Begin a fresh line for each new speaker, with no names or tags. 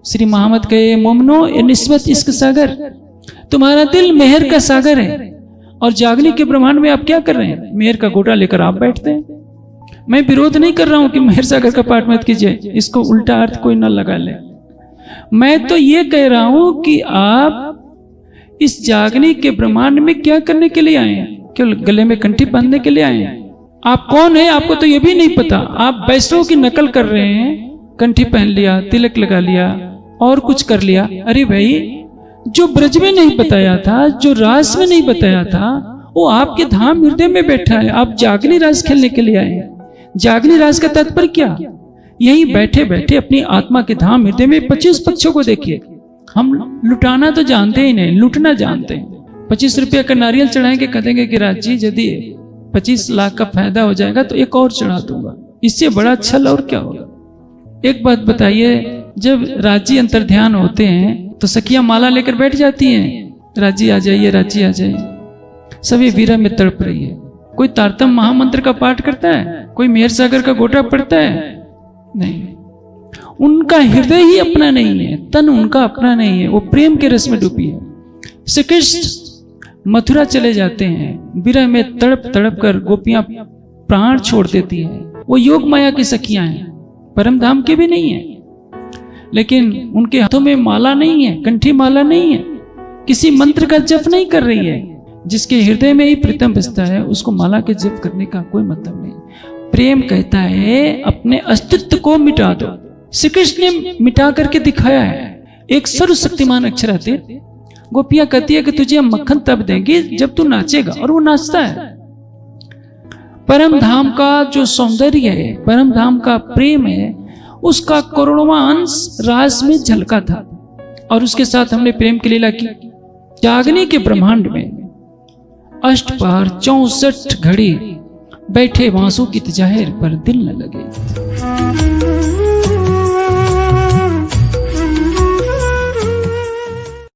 श्री मोहम्मद कहे, मोमनो ए निस्बत इश्क सागर, तुम्हारा दिल मेहर का सागर है और जागने के ब्रह्मांड में आप क्या कर रहे हैं? मेहर का गोटा लेकर आप बैठते हैं। मैं विरोध नहीं कर रहा हूं कि मेहर सागर का पाठ मत कीजिए, इसको उल्टा अर्थ कोई ना लगा ले। मैं तो ये कह रहा हूं कि आप इस जागने के ब्रह्मांड में क्या करने के लिए आए हैं? क्यों गले में कंठी बांधने के लिए आए हैं? आप कौन है आपको तो ये भी नहीं पता। आप वैष्णव की नकल कर रहे हैं, कंठी पहन लिया, तिलक लगा लिया और कुछ कर लिया। अरे भाई, जो ब्रज में नहीं बताया था, जो रास में नहीं बताया था, वो आपके धाम हृदय में बैठा है। आप जागनी रास खेलने के लिए आए हैं। जागनी रास का तात्पर्य क्या? यही बैठे बैठे अपनी आत्मा के धाम हृदय में 25 पक्षों को देखिए। हम लुटाना तो जानते ही नहीं, लुटना जानते हैं। 25 रुपया का नारियल चढ़ाएंगे, कहेंगे कि राज जी यदि 25 लाख का फायदा हो जाएगा तो एक और चढ़ा दूंगा, इससे बड़ा छल और क्या होगा। एक बात बताइए, जब राजी अंतर ध्यान होते हैं तो सखियां माला लेकर बैठ जाती हैं, राजी आ जाइए, राजी आ जाइए, सभी वीरा में तड़प रही है। कोई तारतम महामंत्र का पाठ करता है? कोई मेहर सागर का गोटा पढ़ता है? नहीं। उनका हृदय ही अपना नहीं है, तन उनका अपना नहीं है, वो प्रेम के रस में डूबी है। श्री कृष्ण मथुरा चले जाते हैं, विरह में तड़प तड़प कर गोपियां प्राण छोड़ देती हैं। वो योग माया की सखियां हैं, परम धाम के भी नहीं है, लेकिन उनके हाथों में माला नहीं है, कंठी माला नहीं है, किसी मंत्र का जप नहीं कर रही है। जिसके हृदय में ही प्रीतम बसता है उसको माला के जप करने का कोई मतलब नहीं। प्रेम कहता है अपने अस्तित्व को मिटा दो। श्री कृष्ण ने मिटा करके दिखाया है। एक सर्वशक्तिमान अक्षरातीत। गोपियां कहती है कि तुझे हम मक्खन तब देंगे जब तू नाचेगा, और वो नाचता है। परम धाम का जो सौंदर्य है, परम धाम का प्रेम है, उसका करोड़वां अंश रास में झलका था। और उसके साथ हमने प्रेम की लीला की। जागने के ब्रह्मांड में अष्टपहर 64 घड़ी बैठे बांसों की तजाहिर पर दिल न लगे।